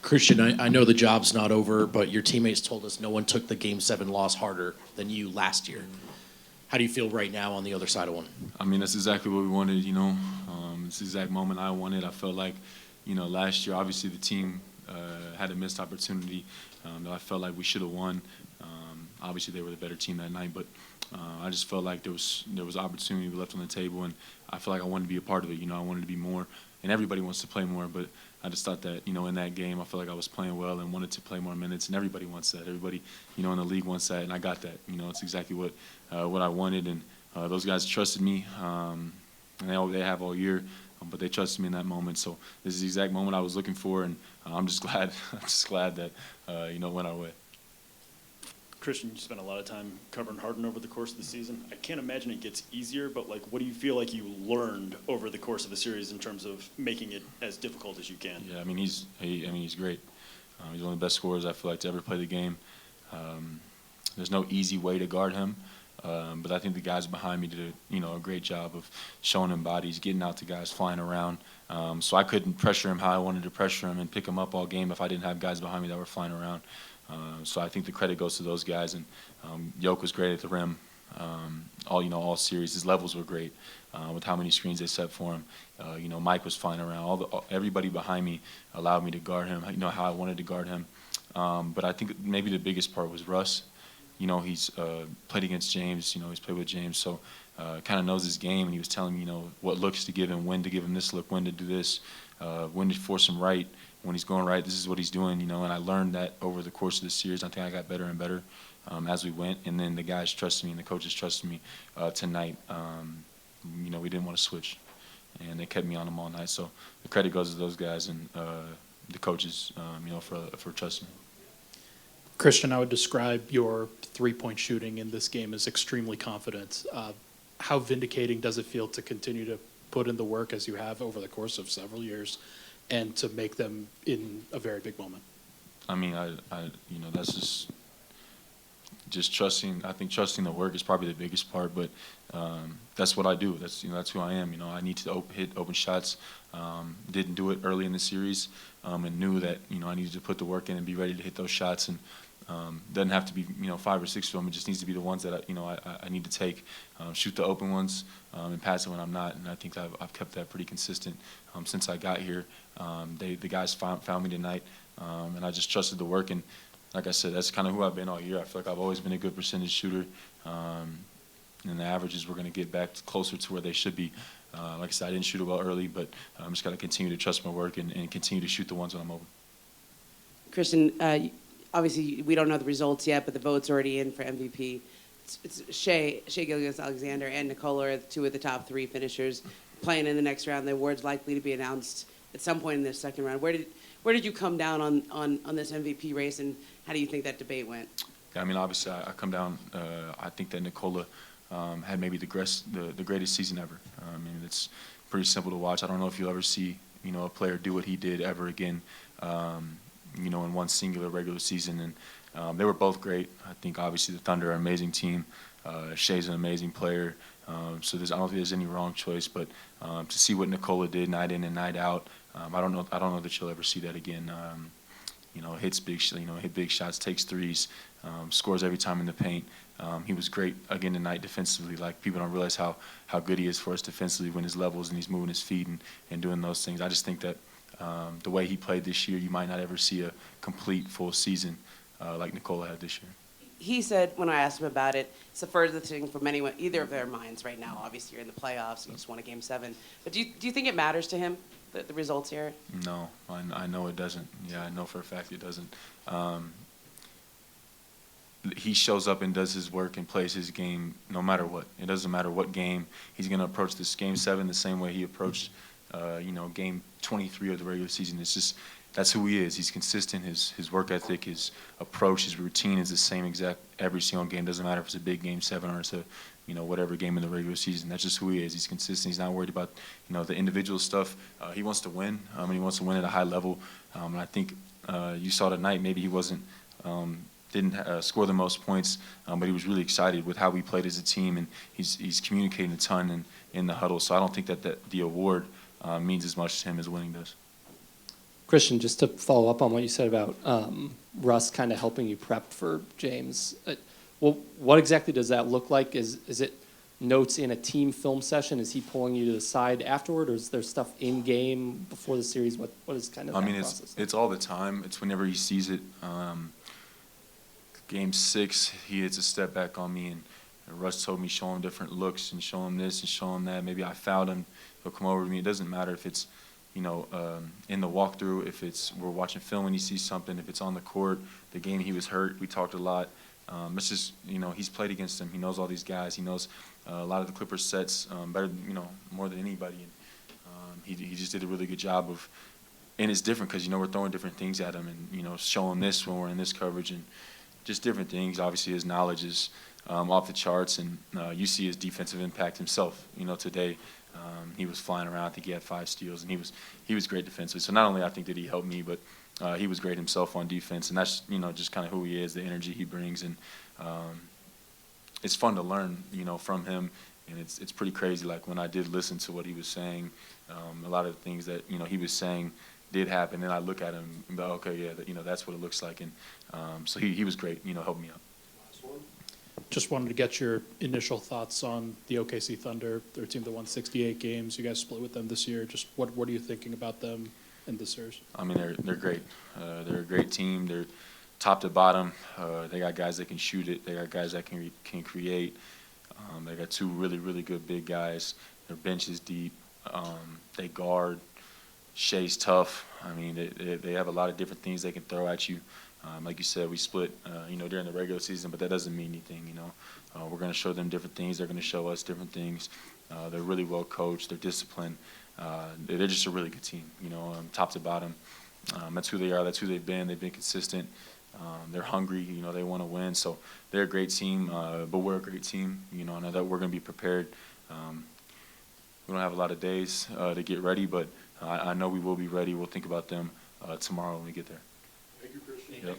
Christian, I know the job's not over, but your teammates told us no one took the Game 7 loss harder than you last year. How do you feel right now on the other side of one? I mean, that's exactly what we wanted, you know. It's the exact moment I wanted. I felt like, you know, last year, obviously the team had a missed opportunity that I felt like we should have won. Obviously, they were the better team that night, but I just felt like there was opportunity left on the table, and I felt like I wanted to be a part of it. You know, I wanted to be more, and everybody wants to play more, but I just thought that, you know, in that game, I felt like I was playing well and wanted to play more minutes, and everybody wants that. Everybody, you know, in the league wants that, and I got that. You know, it's exactly what I wanted, and those guys trusted me, and they have all year, but they trusted me in that moment. So this is the exact moment I was looking for, and I'm just glad. I'm just glad that you know, it went our way. Christian, you spent a lot of time covering Harden over the course of the season. I can't imagine it gets easier, but like, what do you feel like you learned over the course of the series in terms of making it as difficult as you can? Yeah, I mean he's great. He's one of the best scorers I feel like to ever play the game. There's no easy way to guard him, but I think the guys behind me did a great job of showing him bodies, getting out to guys flying around. So I couldn't pressure him how I wanted to pressure him and pick him up all game if I didn't have guys behind me that were flying around. So I think the credit goes to those guys, and Yoke was great at the rim. All series, his levels were great with how many screens they set for him. Mike was flying around. Everybody behind me allowed me to guard him. You know how I wanted to guard him. But I think maybe the biggest part was Russ. You know, he's played against James. You know, he's played with James, so kind of knows his game. And he was telling me, you know, what looks to give him, when to give him this look, when to do this, when to force him right. When he's going right, this is what he's doing, you know, and I learned that over the course of the series. I think I got better and better as we went, and then the guys trusted me and the coaches trusted me tonight. You know, we didn't want to switch, and they kept me on them all night. So the credit goes to those guys and the coaches, you know, for trusting me. Christian, I would describe your three-point shooting in this game as extremely confident. How vindicating does it feel to continue to put in the work as you have over the course of several years, and to make them in a very big moment? I mean, you know, that's just trusting. I think trusting the work is probably the biggest part, but that's what I do. That's who I am. You know, I need to hit open shots. Didn't do it early in the series, and knew that, you know, I needed to put the work in and be ready to hit those shots. And doesn't have to be, you know, 5 or 6 of them. It just needs to be the ones that I need to take, shoot the open ones, and pass it when I'm not. And I think I've kept that pretty consistent since I got here. The guys found me tonight, and I just trusted the work. And like I said, that's kind of who I've been all year. I feel like I've always been a good percentage shooter, and the averages we're going to get back closer to where they should be. Like I said, I didn't shoot it well early, but I'm just got to continue to trust my work and continue to shoot the ones when I'm open. Christian, obviously we don't know the results yet, but the vote's already in for MVP. It's Shai Gilgeous-Alexander and Nikola are two of the top 3 finishers playing in the next round. The award's likely to be announced at some point in the second round. Where did you come down on this MVP race, and how do you think that debate went? Yeah, I mean, obviously I come down. I think that Nikola had maybe the greatest season ever. I mean, it's pretty simple to watch. I don't know if you'll ever see, you know, a player do what he did ever again. You know, in one singular regular season, and they were both great. I think obviously the Thunder are an amazing team. Shai's an amazing player, so I don't think there's any wrong choice. But to see what Nikola did night in and night out, I don't know that you'll ever see that again. You know, hit big shots, takes threes, scores every time in the paint. He was great again tonight defensively. Like, people don't realize how good he is for us defensively when his levels and he's moving his feet and doing those things. I just think that the way he played this year, you might not ever see a complete full season like Nikola had this year. He said, when I asked him about it, it's the furthest thing from either of their minds right now. Obviously, you're in the playoffs, you just won a Game 7. But do you think it matters to him, the results here? No, I know it doesn't. Yeah, I know for a fact it doesn't. He shows up and does his work and plays his game no matter what. It doesn't matter what game. He's going to approach this Game 7 the same way he approached Game 23 of the regular season. It's just, that's who he is. He's consistent. His work ethic, his approach, his routine is the same exact every single game. Doesn't matter if it's a big Game 7 or it's a, you know, whatever game in the regular season. That's just who he is. He's consistent. He's not worried about, you know, the individual stuff. He wants to win, and he wants to win at a high level. And I think you saw tonight, maybe he didn't score the most points, but he was really excited with how we played as a team, and he's communicating a ton in the huddle. So I don't think that the award means as much to him as winning does. Christian, just to follow up on what you said about Russ kind of helping you prep for James, well, what exactly does that look like? Is it notes in a team film session? Is he pulling you to the side afterward, or is there stuff in game before the series? What is kind of I that mean, process? it's all the time. It's whenever he sees it. Game 6, he hits a step back on me, and Russ told me show him different looks and show him this and show him that. Maybe I fouled him. He'll come over to me. It doesn't matter if it's, in the walkthrough, if it's we're watching film and he sees something, if it's on the court, the game he was hurt, we talked a lot. It's just, he's played against him. He knows all these guys. He knows a lot of the Clippers sets better, more than anybody. And he just did a really good job of, and it's different because, we're throwing different things at him and, showing this when we're in this coverage and just different things. Obviously, his knowledge is off the charts, and you see his defensive impact himself. Today he was flying around. I think he had 5 steals, and he was great defensively. So not only I think did he help me, but he was great himself on defense, and that's just kind of who he is, the energy he brings, and it's fun to learn from him, and it's pretty crazy. Like when I did listen to what he was saying, a lot of the things that he was saying did happen, and I look at him and go, okay, yeah, that's what it looks like, and so he was great, helping me out. Just wanted to get your initial thoughts on the OKC Thunder, their team that won 68 games. You guys split with them this year. Just what are you thinking about them in this series? I mean, they're great. They're a great team. They're top to bottom. They got guys that can shoot it. They got guys that can create. They got 2 really, really good big guys. Their bench is deep. They guard. Shea's tough. I mean, they have a lot of different things they can throw at you. Like you said, we split, during the regular season, but that doesn't mean anything, We're going to show them different things. They're going to show us different things. They're really well coached. They're disciplined. They're just a really good team, top to bottom. That's who they are. That's who they've been. They've been consistent. They're hungry. They want to win. So they're a great team, but we're a great team. I know that we're going to be prepared. We don't have a lot of days to get ready, but I know we will be ready. We'll think about them tomorrow when we get there. Thank you, Christian. Yep.